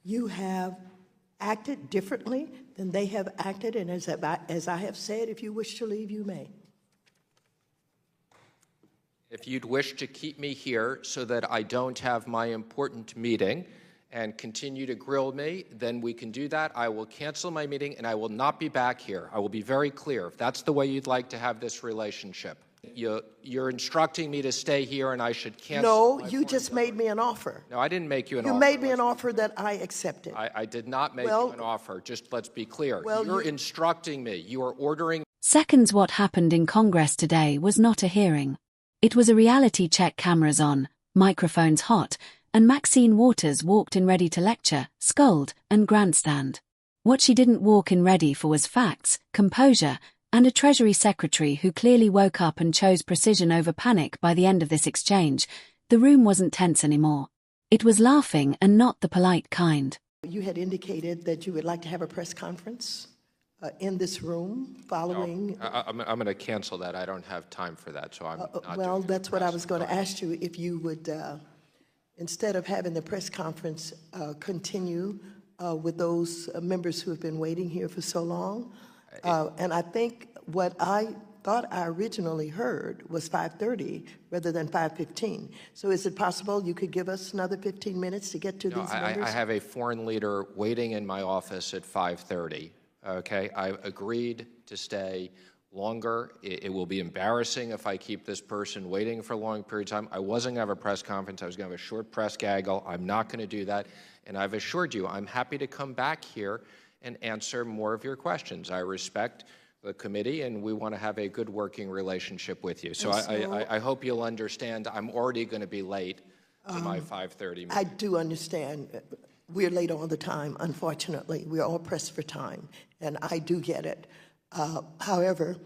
you have acted differently than they have acted, and as I have said, if you wish to leave, you may. If you'd wish to keep me here so that I don't have my important meeting and continue to grill me, then we can do that. I will cancel my meeting and I will not be back here. I will be very clear. If that's the way you'd like to have this relationship. You're instructing me to stay here and I should cancel. No, you just made me an offer. No, I didn't make you an offer. You made me an offer that I accepted. I did not make you an offer. Just let's be clear. You're instructing me. You are ordering. Seconds. What happened in Congress today was not a hearing. It was a reality check, cameras on, microphones hot, and Maxine Waters walked in ready to lecture, scold, and grandstand. What she didn't walk in ready for was facts, composure, and a Treasury secretary who clearly woke up and chose precision over panic. By the end of this exchange, the room wasn't tense anymore. It was laughing, and not the polite kind. You had indicated that you would like to have a press conference in this room following. No, I'm going to cancel that. I don't have time for that, so I'm not well, that's what I was going to ask you, if you would, instead of having the press conference, continue with those members who have been waiting here for so long. And I think what I thought I originally heard was 5:30 rather than 5:15. So is it possible you could give us another 15 minutes to get to these members? I have a foreign leader waiting in my office at 5:30. Okay, I've agreed to stay longer. It will be embarrassing if I keep this person waiting for a long period of time. I wasn't going to have a press conference. I was going to have a short press gaggle. I'm not going to do that. And I've assured you, I'm happy to come back here and answer more of your questions. I respect the committee, and we want to have a good working relationship with you. So I hope you'll understand I'm already going to be late to my 5:30 meeting. I do understand. We're late all the time, unfortunately. We're all pressed for time, and I do get it. However,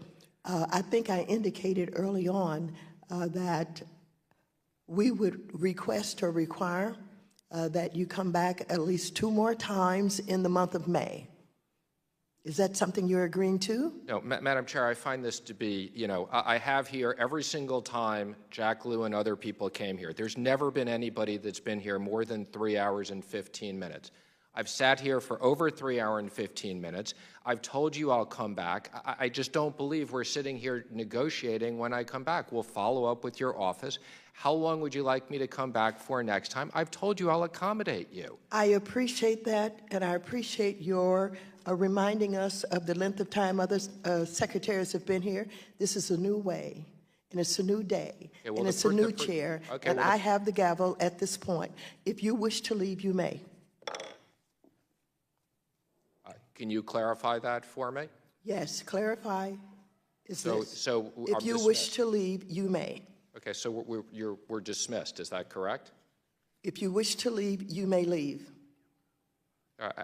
I think I indicated early on that we would request or require that you come back at least 2 more times in the month of May. Is that something you're agreeing to? No, Madam Chair, I find this to be, I have here every single time Jack Lew and other people came here. There's never been anybody that's been here more than 3 hours and 15 minutes. I've sat here for over 3 hours and 15 minutes. I've told you I'll come back. I just don't believe we're sitting here negotiating when I come back. We'll follow up with your office. How long would you like me to come back for next time? I've told you I'll accommodate you. I appreciate that, and I appreciate your reminding us of the length of time other secretaries have been here. This is a new way, and it's a new day, and it's a new chair, and I have the gavel at this point. If you wish to leave, you may. Can you clarify that for me? Yes, clarify is this. So if you wish to leave, you may. Okay, so we're dismissed. Is that correct? If you wish to leave, you may leave.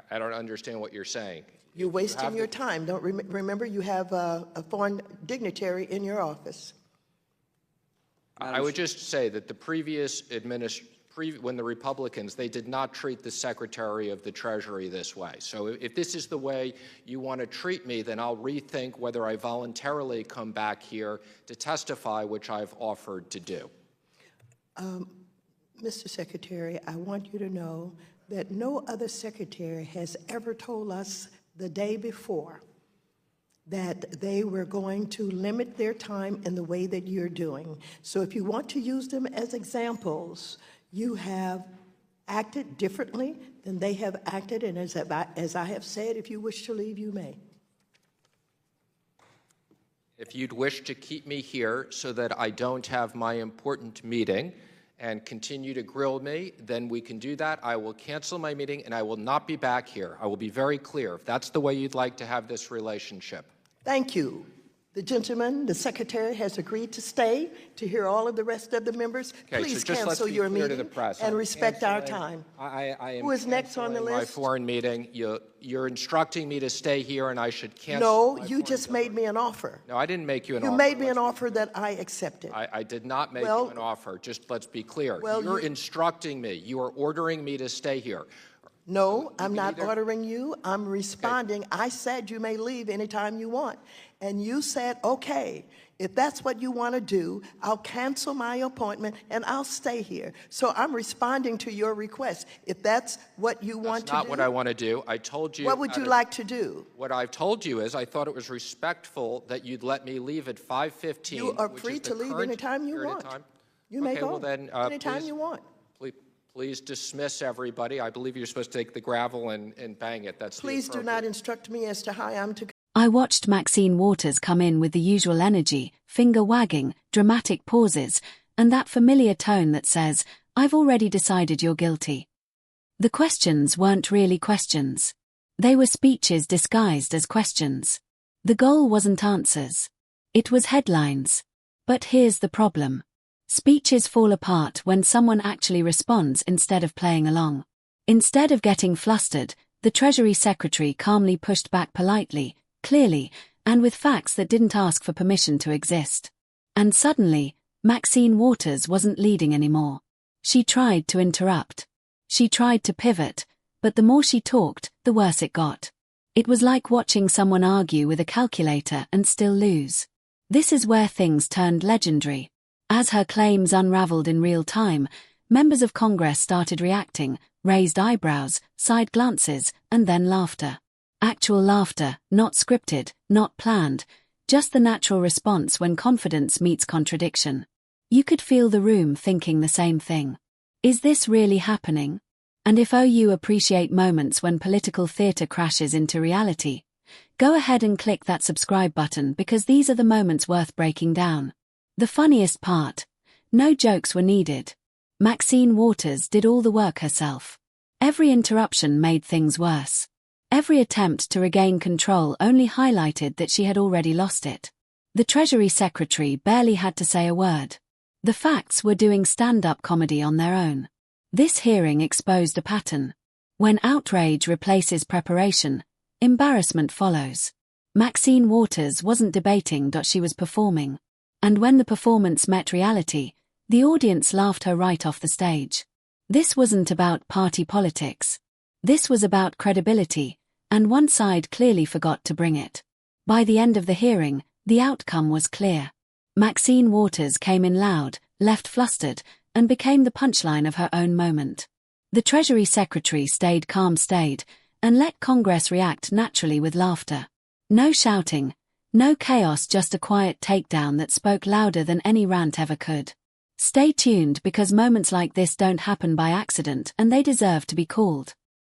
I don't understand what you're saying. You're wasting your time. Don't remember you have a foreign dignitary in your office. I would just say that the previous when the Republicans, they did not treat the Secretary of the Treasury this way. So if this is the way you want to treat me, then I'll rethink whether I voluntarily come back here to testify, which I've offered to do. Mr. Secretary, I want you to know that no other secretary has ever told us the day before that they were going to limit their time in the way that you're doing. So if you want to use them as examples, you have acted differently than they have acted, and as I have said, if you wish to leave, you may. If you'd wish to keep me here so that I don't have my important meeting and continue to grill me, then we can do that. I will cancel my meeting and I will not be back here. I will be very clear. If that's the way you'd like to have this relationship. Thank you. The gentleman, the secretary, has agreed to stay to hear all of the rest of the members. Okay, please so cancel your meeting and respect our time. Who is next on the list? My foreign meeting. You're instructing me to stay here and I should cancel. No, you just made me an offer. No, I didn't make you an offer. You made me an offer that I accepted. I did not make you an offer. Just let's be clear. You're instructing me. You are ordering me to stay here. No, I'm can not either- ordering you. I'm responding. I said you may leave anytime you want. And you said, okay, if that's what you want to do, I'll cancel my appointment and I'll stay here. So I'm responding to your request. If that's what you want to do. That's not what I want to do. I told you. What would you like to do? What I've told you is I thought it was respectful that you'd let me leave at 5:15. You are which free is the to leave current anytime you period of want. time. You may Okay, go well then, anytime please- you want. Please dismiss everybody. I believe you're supposed to take the gravel and bang it. That's the Please do not appropriate- instruct me as to how I'm to. I watched Maxine Waters come in with the usual energy, finger wagging, dramatic pauses, and that familiar tone that says, "I've already decided you're guilty." The questions weren't really questions. They were speeches disguised as questions. The goal wasn't answers. It was headlines. But here's the problem. Speeches fall apart when someone actually responds instead of playing along. Instead of getting flustered, the Treasury Secretary calmly pushed back politely, clearly, and with facts that didn't ask for permission to exist. And suddenly, Maxine Waters wasn't leading anymore. She tried to interrupt. She tried to pivot, but the more she talked, the worse it got. It was like watching someone argue with a calculator and still lose. This is where things turned legendary. As her claims unraveled in real time, members of Congress started reacting, raised eyebrows, side glances, and then laughter. Actual laughter, not scripted, not planned, just the natural response when confidence meets contradiction. You could feel the room thinking the same thing. Is this really happening? And if you appreciate moments when political theater crashes into reality, go ahead and click that subscribe button because these are the moments worth breaking down. The funniest part, no jokes were needed. Maxine Waters did all the work herself. Every interruption made things worse. Every attempt to regain control only highlighted that she had already lost it. The Treasury Secretary barely had to say a word. The facts were doing stand-up comedy on their own. This hearing exposed a pattern. When outrage replaces preparation, embarrassment follows. Maxine Waters wasn't debating, she was performing. And when the performance met reality, the audience laughed her right off the stage. This wasn't about party politics. This was about credibility, and one side clearly forgot to bring it. By the end of the hearing, the outcome was clear. Maxine Waters came in loud, left flustered, and became the punchline of her own moment. The Treasury Secretary stayed calm, and let Congress react naturally with laughter. No shouting, no chaos, just a quiet takedown that spoke louder than any rant ever could. Stay tuned because moments like this don't happen by accident and they deserve to be called.